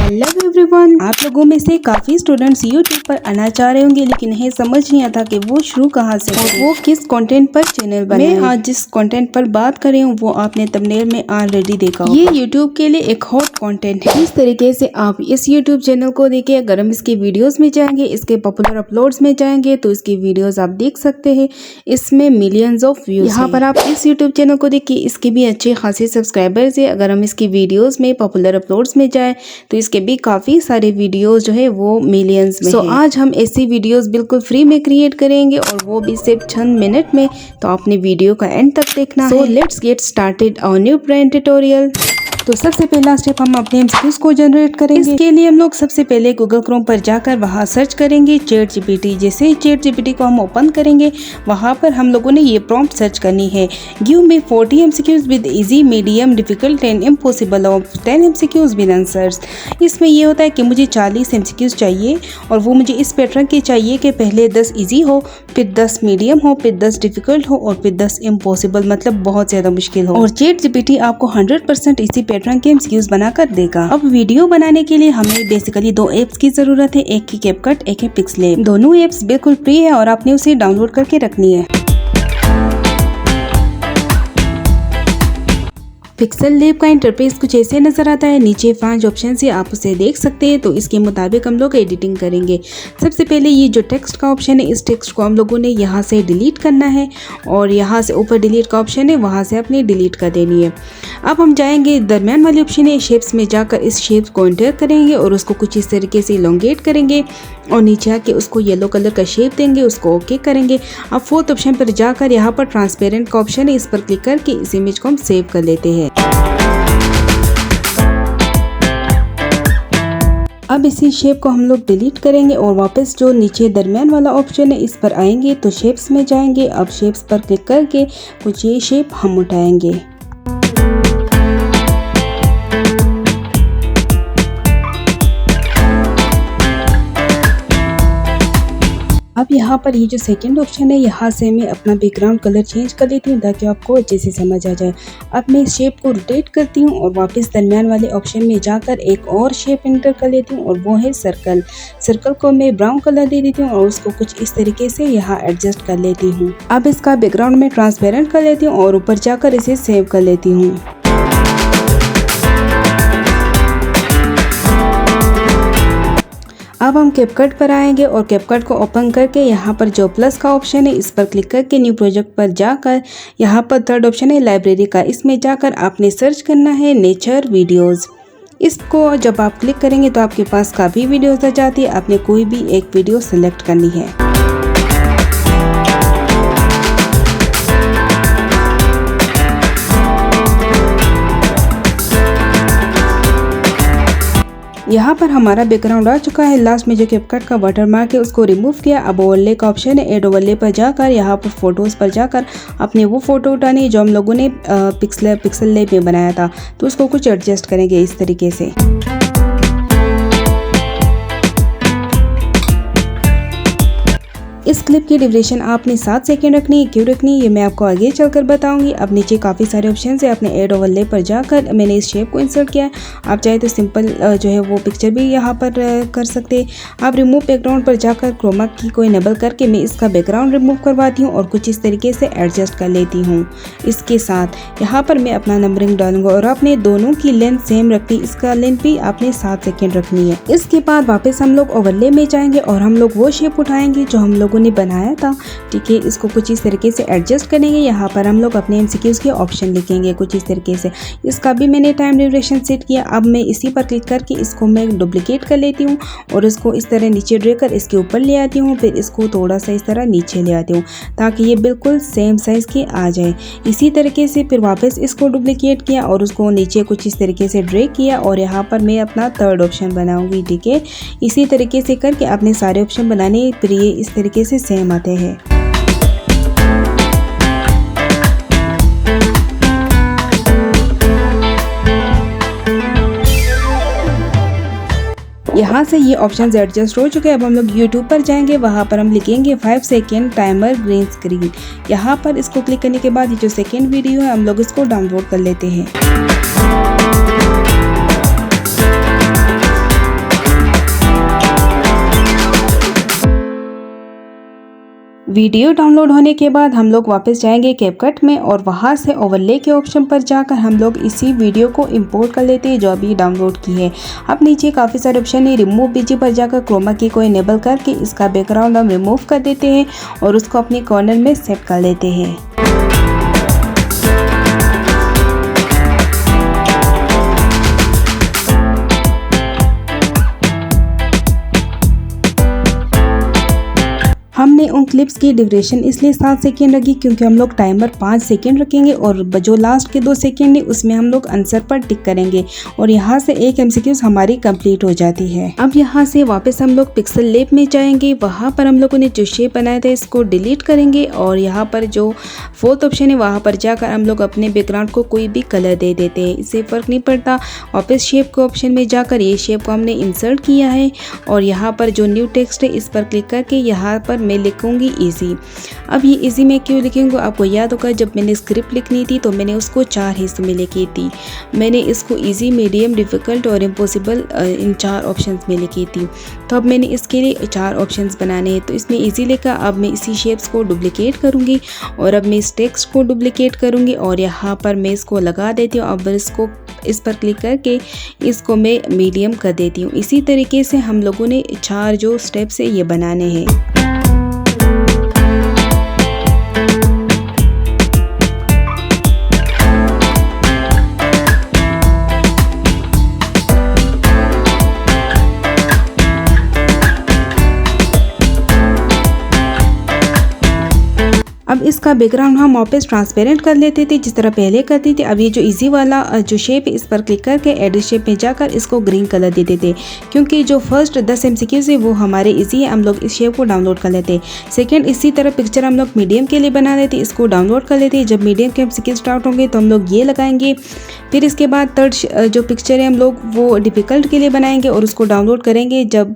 Hello everyone, आप लोगों में से काफ़ी स्टूडेंट्स यूट्यूब पर आना चाह रहे होंगे लेकिन इन्हें समझ नहीं आता कि वो शुरू कहाँ से करें, वो किस कंटेंट पर चैनल बनाएं। मैं आज जिस कंटेंट पर बात कर रही हूँ वो आपने थंबनेल में ऑलरेडी देखा होगा। ये यूट्यूब के लिए एक हॉट कंटेंट है। इस तरीके से आप इस यूट्यूब चैनल को देखिए। अगर हम इसकी वीडियोज में जाएंगे, इसके पॉपुलर अपलोड्स में जाएंगे तो इसकी वीडियोज आप देख सकते हैं। इसमें मिलियंस ऑफ व्यूज। यहाँ पर आप इस यूट्यूब चैनल को देखिए, इसके भी अच्छे खासे सब्सक्राइबर्स है। अगर हम इसकी वीडियोज में पॉपुलर अपलोड्स में जाए तो इसके भी काफ़ी सारे वीडियोस जो है वो मिलियंस में है। आज हम ऐसी वीडियोस बिल्कुल फ्री में क्रिएट करेंगे और वो भी सिर्फ चंद मिनट में। तो आपने वीडियो का एंड तक देखना है। Let's get started our new brand tutorial. तो सबसे पहला स्टेप हम अपने एमसीक्यूज को जनरेट करेंगे। इसके लिए हम लोग सबसे पहले गूगल क्रोम पर जाकर वहाँ सर्च करेंगे चैट जीपीटी। जैसे ही चैट जीपीटी को हम ओपन करेंगे वहाँ पर हम लोगों ने ये प्रॉम्प्ट सर्च करनी है, give me 40 MCQs with easy, medium, difficult and impossible of 10 MCQs with answers. इसमें ये होता है कि मुझे 40 एमसीक्यूज चाहिए और वो मुझे इस पैटर्न के चाहिए कि पहले 10 ईजी हो, फिर 10 मीडियम हो, फिर 10 डिफिकल्ट हो और फिर 10 इम्पॉसिबल, मतलब बहुत ज़्यादा मुश्किल हो। और चैट जीपीटी आपको 100% इसी पैटर्न के एमसीक्यूज बनाकर देगा। अब वीडियो बनाने के लिए हमें बेसिकली दो एप्स की जरूरत है, एक की कैपकट, एक है पिक्सलैब। दोनों एप्स बिल्कुल फ्री है और आपने उसे डाउनलोड करके रखनी है। पिक्सलैब का इंटरफेस कुछ ऐसे नजर आता है। नीचे 5 ऑप्शन है, आप उसे देख सकते हैं। तो इसके मुताबिक हम लोग एडिटिंग करेंगे। सबसे पहले ये जो टेक्स्ट का ऑप्शन है, इस टेक्स्ट को हम लोगों ने यहाँ से डिलीट करना है और यहाँ से ऊपर डिलीट का ऑप्शन है, वहाँ से अपनी डिलीट कर देनी है। अब हम जाएंगे दरमियान वाली ऑप्शन है, शेप्स में जाकर इस शेप्स को एंटर करेंगे और उसको कुछ इस तरीके से इलोंगेट करेंगे और नीचे आके उसको येलो कलर का शेप देंगे, उसको ओके करेंगे। अब फोर्थ ऑप्शन पर जाकर यहाँ पर ट्रांसपेरेंट का ऑप्शन है, इस पर क्लिक करके इस इमेज को हम सेव कर लेते हैं। अब इसी शेप को हम लोग डिलीट करेंगे और वापस जो नीचे दरमियान वाला ऑप्शन है इस पर आएंगे तो शेप्स में जाएंगे। अब शेप्स पर क्लिक करके कुछ ये शेप हम उठाएंगे। अब यहाँ पर ये जो सेकंड ऑप्शन है, यहाँ से मैं अपना बैकग्राउंड कलर चेंज कर लेती हूँ ताकि आपको अच्छे से समझ आ जाए। अब मैं इस शेप को रोटेट करती हूँ और वापस दरमियान वाले ऑप्शन में जाकर एक और शेप एंटर कर लेती हूँ और वो है सर्कल। सर्कल को मैं ब्राउन कलर दे देती हूँ और उसको कुछ इस तरीके से यहाँ एडजस्ट कर लेती हूँ। अब इसका बैकग्राउंड में ट्रांसपेरेंट कर लेती हूँ और ऊपर जाकर इसे सेव कर लेती हूँ। अब हम कैपकट पर आएंगे और कैपकट को ओपन करके यहाँ पर जो प्लस का ऑप्शन है इस पर क्लिक करके न्यू प्रोजेक्ट पर जाकर यहाँ पर थर्ड ऑप्शन है लाइब्रेरी का, इसमें जाकर आपने सर्च करना है नेचर वीडियोज़। इसको जब आप क्लिक करेंगे तो आपके पास काफ़ी वीडियोज़ आ जाती है। आपने कोई भी एक वीडियो सेलेक्ट करनी है। यहाँ पर हमारा बैकग्राउंड आ चुका है। लास्ट में जो कैपकट का वाटरमार्क है उसको रिमूव किया। अब ओवरले का ऑप्शन है, ऐड ओवरले पर जाकर यहाँ पर फोटोज़ पर जाकर अपने वो फ़ोटो उठानी है जो हम लोगों ने पिक्सलैब में बनाया था। तो उसको कुछ एडजस्ट करेंगे इस तरीके से। इस क्लिप की ड्यूरेशन आपने 7 सेकंड रखनी है। क्यों रखनी है ये मैं आपको आगे चलकर बताऊंगी। अब नीचे काफ़ी सारे ऑप्शन है, आपने ऐड ओवरले पर जाकर मैंने इस शेप को इंसर्ट किया है। आप चाहे तो सिंपल जो है वो पिक्चर भी यहाँ पर कर सकते हैं। आप रिमूव बैकग्राउंड पर जाकर क्रोमा की को इनेबल करके मैं इसका बैकग्राउंड रिमूव करवाती हूँ और कुछ इस तरीके से एडजस्ट कर लेती हूँ। इसके साथ यहाँ पर मैं अपना नंबरिंग डालूंगा और आपने दोनों की लेंथ सेम रखनी, इसका लेंथ भी आपने 7 सेकेंड रखनी है। इसके बाद वापस हम लोग ओवरले में जाएंगे और हम लोग वो शेप उठाएंगे जो हम लोगों ने बनाया था। ठीक है, इसको कुछ इस तरीके से एडजस्ट करेंगे। यहाँ पर हम लोग अपने एमसीक्यूज के ऑप्शन लिखेंगे कुछ इस तरीके से। इसका भी मैंने टाइम ड्यूरेशन सेट किया। अब मैं इसी पर क्लिक करके इसको मैं डुप्लीकेट कर लेती हूँ और इसको इस तरह नीचे ड्रैग कर इसके ऊपर ले आती हूँ। फिर इसको थोड़ा सा इस तरह नीचे ले आती हूँ ताकि ये बिल्कुल सेम साइज के आ जाए। इसी तरीके से फिर वापस इसको डुप्लीकेट किया और उसको नीचे कुछ इस तरीके से ड्रैग किया और यहाँ पर मैं अपना थर्ड ऑप्शन बनाऊंगी। ठीक है, इसी तरीके से करके आपने सारे ऑप्शन बनाने, फिर ये इस तरीके से सेम आते हैं। यहाँ से ये ऑप्शंस एडजस्ट हो चुके हैं। अब हम लोग यूट्यूब पर जाएंगे, वहाँ पर हम लिखेंगे 5 सेकेंड टाइमर ग्रीन स्क्रीन। यहाँ पर इसको क्लिक करने के बाद ये जो सेकेंड वीडियो है हम लोग इसको डाउनलोड कर लेते हैं। वीडियो डाउनलोड होने के बाद हम लोग वापस जाएंगे कैपकट में और वहां से ओवरले के ऑप्शन पर जाकर हम लोग इसी वीडियो को इंपोर्ट कर लेते हैं जो अभी डाउनलोड की है। अब नीचे काफ़ी सारे ऑप्शन है, रिमूव बीजी पर जाकर क्रोमा की को इनेबल करके इसका बैकग्राउंड हम रिमूव कर देते हैं और उसको अपने कॉर्नर में सेट कर लेते हैं। हमने उन क्लिप्स की ड्यूरेशन इसलिए 7 सेकेंड रखी क्योंकि हम लोग टाइमर 5 सेकेंड रखेंगे और जो लास्ट के 2 सेकेंड है उसमें हम लोग आंसर पर टिक करेंगे और यहाँ से एक एमसीक्यूज हमारी कंप्लीट हो जाती है। अब यहाँ से वापस हम लोग पिक्सल लैब में जाएंगे, वहाँ पर हम लोगों ने जो शेप बनाया था इसको डिलीट करेंगे और यहाँ पर जो 4th ऑप्शन है वहाँ पर जाकर हम लोग अपने बैकग्राउंड को कोई भी कलर दे देते हैं, इससे फ़र्क नहीं पड़ता। वापस शेप के ऑप्शन में जाकर ये शेप को हमने इंसर्ट किया है और यहाँ पर जो न्यू टेक्स्ट है इस पर क्लिक करके यहाँ पर मैं लिखूंगी इजी। अब ये इजी में क्यों लिखूंगी, आपको याद होगा जब मैंने स्क्रिप्ट लिखनी थी तो मैंने उसको 4 हिस्सों में लिखी थी। मैंने इसको इजी, मीडियम, डिफ़िकल्ट और इम्पॉसिबल इन 4 ऑप्शंस में लिखी थी। तो अब मैंने इसके लिए 4 ऑप्शंस बनाने हैं, तो इसमें इजी लिखा। अब मैं इसी शेप्स को डुप्लिकेट करूँगी और अब मैं इस टेक्स्ट को डुप्लिकेट करूँगी और यहाँ पर मैं इसको लगा देती हूँ। अब इसको इस पर क्लिक करके इसको मैं मीडियम कर देती हूँ। इसी तरीके से हम लोगों ने 4 जो स्टेप्स है ये बनाने हैं। अब इसका बैकग्राउंड हम वापस ट्रांसपेरेंट कर लेते थे जिस तरह पहले करती थी। अब ये जो इजी वाला जो शेप है इस पर क्लिक करके एडिट शेप में जाकर इसको ग्रीन कलर दे देते क्योंकि जो फर्स्ट 10 एमसीक्यूज है वो हमारे इजी है, हम लोग इस शेप को डाउनलोड कर लेते। सेकंड इसी तरह पिक्चर हम लोग मीडियम के लिए बना लेते, इसको डाउनलोड कर लेते। जब मीडियम के एमसीक्यूज स्टार्ट होंगे तो हम लोग ये लगाएंगे। फिर इसके बाद थर्ड जो पिक्चर है हम लोग वो डिफ़िकल्ट के लिए बनाएंगे और उसको डाउनलोड करेंगे। जब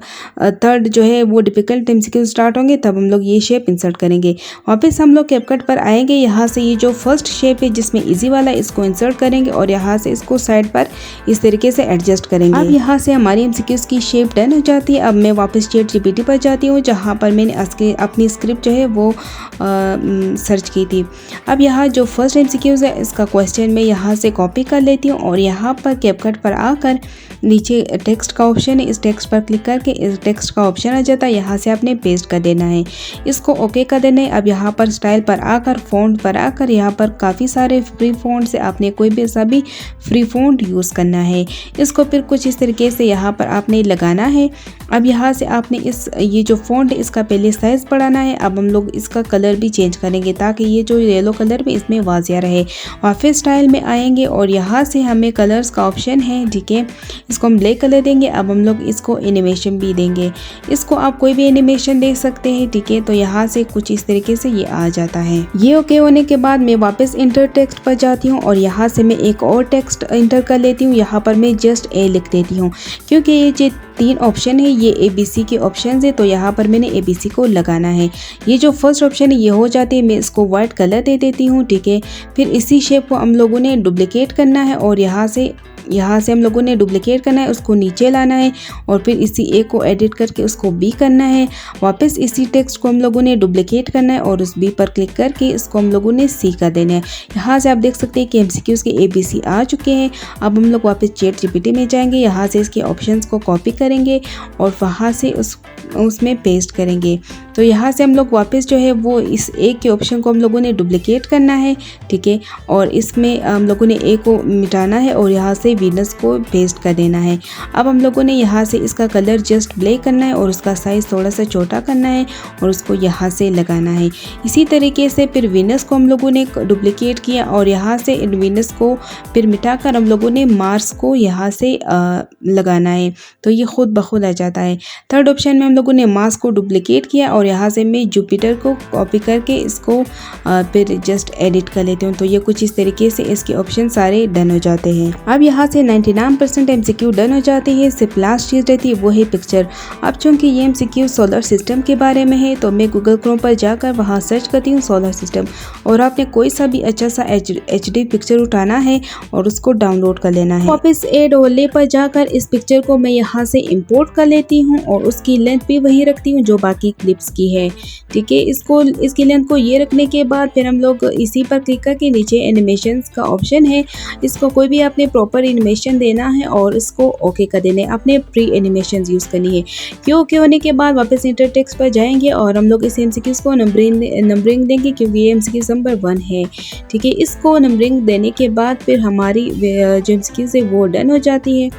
थर्ड जो है वो डिफ़िकल्ट एमसीक्यूज स्टार्ट होंगे तब हम लोग ये शेप इंसर्ट करेंगे। वापस हम लोग कैपकट पर आएंगे, यहाँ से ये जो फर्स्ट शेप है जिसमें इजी वाला इसको इंसर्ट करेंगे और यहाँ से इसको साइड पर इस तरीके से एडजस्ट करेंगे। अब यहाँ से हमारी एमसीक्यूज की शेप डन हो जाती है। अब मैं वापस ChatGPT पर जाती हूँ जहाँ पर मैंने अपनी स्क्रिप्ट जो है वो सर्च की थी। अब यहाँ जो फर्स्ट एमसीक्यूज है इसका क्वेश्चन मैं यहाँ से कॉपी कर लेती हूँ और यहाँ पर कैपकट पर आकर नीचे टेक्स्ट का ऑप्शन है, इस टेक्स्ट पर क्लिक करके इस टेक्स्ट का ऑप्शन आ जाता है, यहाँ से आपने पेस्ट कर देना है, इसको ओके कर देना है। अब यहाँ पर स्टाइल पर आकर फ़ॉन्ट पर आकर यहाँ पर काफ़ी सारे फ्री फ़ॉन्ट से आपने कोई भी ऐसा भी फ्री फ़ॉन्ट यूज़ करना है। इसको फिर कुछ इस तरीके से यहाँ पर आपने लगाना है। अब यहाँ से आपने ये जो फ़ॉन्ट है इसका पहले साइज़ बढ़ाना है। अब हम लोग इसका कलर भी चेंज करेंगे ताकि ये जो येलो कलर में इसमें वाजिया रहे। वापस स्टाइल में आएंगे और यहाँ से हमें कलर्स का ऑप्शन है, ठीक है, इसको हम ब्लैक कलर देंगे। अब हम लोग इसको एनिमेशन भी देंगे, इसको आप कोई भी एनिमेशन दे सकते हैं, ठीक है। तो यहाँ से कुछ इस तरीके से ये आ जाता है। ये ओके होने के बाद मैं वापस इंटर टेक्स्ट पर जाती हूँ और यहाँ से मैं एक और टेक्स्ट इंटर कर लेती हूँ। यहाँ पर मैं जस्ट ए लिख देती हूँ क्योंकि ये जो 3 ऑप्शन है ये ABC के ऑप्शन है, तो यहाँ पर मैंने ABC को लगाना है। ये जो फर्स्ट ऑप्शन है ये हो जाती है, मैं इसको वाइट कलर दे देती हूँ, ठीक है। फिर इसी शेप को हम लोगों ने डुप्लिकेट करना है और यहाँ से हम लोगों ने डुप्लिकेट करना है, उसको नीचे लाना है और फिर इसी ए को एडिट करके उसको बी करना है। वापस इसी टेक्स्ट को हम लोगों ने डुप्लिकेट करना है और उस बी पर क्लिक करके इसको हम लोगों ने सी कर देना है। यहाँ से आप देख सकते हैं कि एमसीक्यूज के ABC आ चुके हैं। अब हम लोग वापस ChatGPT में जाएंगे, यहाँ से इसके ऑप्शंस को कॉपी करेंगे और वहाँ से उसमें पेस्ट करेंगे। तो यहाँ से हम लोग वापस जो है वो इस ए के ऑप्शन को हम लोगों ने डुप्लिकेट करना है, ठीक है, और इसमें हम लोगों ने ए को मिटाना है और यहाँ से वीनस को पेस्ट कर देना है। अब हम लोगों ने यहाँ से इसका कलर जस्ट ब्लैक करना है और उसका साइज़ थोड़ा सा छोटा करना है और उसको यहाँ से लगाना है। इसी तरीके से फिर वीनस को हम लोगों ने डुप्लिकेट किया और यहाँ से वीनस को फिर मिटाकर हम लोगों ने मार्स को यहाँ से लगाना है, तो ये खुद ब खुद आ जाता है। थर्ड ऑप्शन में हम लोगों ने मार्स को डुप्लिकेट किया और यहाँ से मैं जुपिटर को कॉपी करके इसको फिर जस्ट एडिट कर लेती हूँ। तो ये कुछ इस तरीके से इसके ऑप्शन सारे डन हो जाते हैं। अब यहाँ यहाँ से 99% MCQ डन हो जाती है। सिर्फ लास्ट चीज़ रहती है वो है पिक्चर। अब चूँकि ये MCQ सोलर सिस्टम के बारे में है तो मैं गूगल क्रोम पर जाकर वहाँ सर्च करती हूँ सोलर सिस्टम, और आपने कोई सा भी अच्छा सा HD पिक्चर उठाना है और उसको डाउनलोड कर लेना है। वापस ऐड ओवरले पर जाकर इस पिक्चर को मैं यहाँ से इंपोर्ट कर लेती हूँ और उसकी लेंथ भी वही रखती हूँ जो बाकी क्लिप्स की है। ठीक है, इसकी लेंथ को ये रखने के बाद फिर हम लोग इसी पर क्लिक करके नीचे एनिमेशंस का ऑप्शन है, इसको कोई भी आपने प्रॉपर एनिमेशन देना है और इसको ओके कर देना है। आपने प्री एनिमेशन यूज़ करनी है। ओके होने के बाद वापस इंटर टेक्स्ट पर जाएंगे और हम लोग इस MCQs को नंबरिंग देंगे क्योंकि ये MCQ नंबर 1 है। ठीक है, इसको नंबरिंग देने के बाद फिर हमारी जो MCQs है वो डन हो जाती है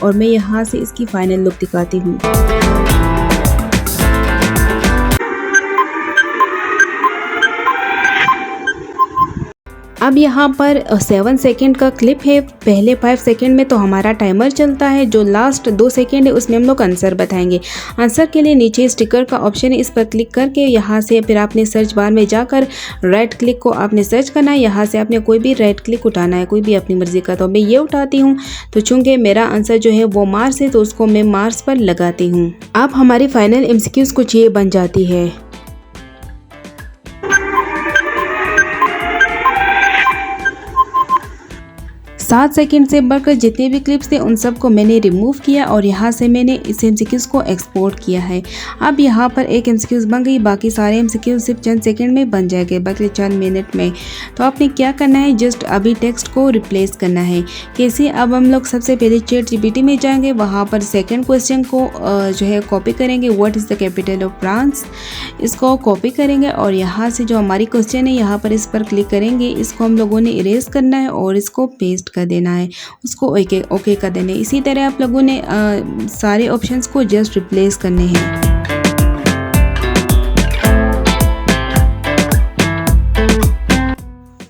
और मैं यहाँ से इसकी फाइनल लुक दिखाती हूँ। अब यहाँ पर 7 सेकेंड का क्लिप है। पहले 5 सेकेंड में तो हमारा टाइमर चलता है, जो लास्ट 2 सेकेंड है उसमें हम लोग आंसर बताएंगे। आंसर के लिए नीचे स्टिकर का ऑप्शन है, इस पर क्लिक करके यहाँ से फिर आपने सर्च बार में जाकर राइट क्लिक को आपने सर्च करना है। यहाँ से आपने कोई भी राइट क्लिक उठाना है, कोई भी अपनी मर्जी का। तो मैं ये उठाती हूँ, तो चूँकि मेरा आंसर जो है वो मार्स है तो उसको मैं मार्स पर लगाती हूँ। अब हमारी फाइनल MCQs कुछ ये बन जाती है। 7 सेकेंड से बढ़कर जितने भी क्लिप्स थे उन सब को मैंने रिमूव किया और यहाँ से मैंने इस MCQs को एक्सपोर्ट किया है। अब यहाँ पर एक MCQs बन गई, बाकी सारे MCQs सिर्फ चंद सेकेंड में बन जाएंगे, बाकी चंद मिनट में। तो आपने क्या करना है, जस्ट अभी टेक्स्ट को रिप्लेस करना है। कैसे? अब हम लोग सबसे पहले ChatGPT में जाएंगे, वहाँ पर सेकेंड क्वेश्चन को जो है कॉपी करेंगे, what is the capital of France. इसको कॉपी करेंगे और यहाँ से जो हमारी क्वेश्चन है यहाँ पर इस पर क्लिक करेंगे। इसको हम लोगों ने इरेज करना है और इसको पेस्ट कर देना है, उसको ओके कर देना है। इसी तरह आप लोगों ने सारे ऑप्शंस को जस्ट रिप्लेस करने हैं।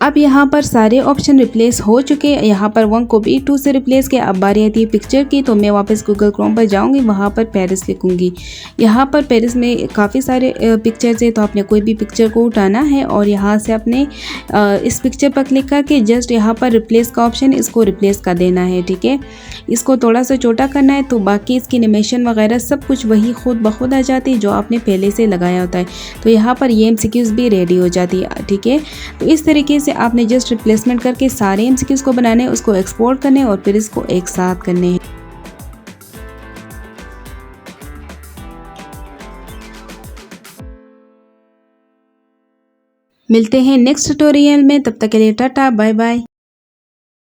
अब यहाँ पर सारे ऑप्शन रिप्लेस हो चुके हैं। यहाँ पर 1 को भी 2 से रिप्लेस किया। अब बारी आती है पिक्चर की, तो मैं वापस गूगल क्रोम पर जाऊँगी, वहाँ पर पेरिस लिखूँगी। यहाँ पर पेरिस में काफ़ी सारे पिक्चर्स हैं, तो आपने कोई भी पिक्चर को उठाना है और यहाँ से अपने इस पिक्चर पर क्लिक करके जस्ट यहाँ पर रिप्लेस का ऑप्शन है, इसको रिप्लेस कर देना है। ठीक है, इसको थोड़ा सा छोटा करना है, तो बाकी इसकी एनिमेशन वगैरह सब कुछ वही खुद ब खुद आ जाती है जो आपने पहले से लगाया होता है। तो यहाँ पर ये MCQs भी रेडी हो जाती है। ठीक है, तो इस तरीके से आपने जस्ट रिप्लेसमेंट करके सारे MCQs को बनाने हैं, उसको एक्सपोर्ट करने और फिर इसको एक साथ करने हैं। मिलते हैं नेक्स्ट ट्यूटोरियल में, तब तक के लिए टाटा बाय बाय।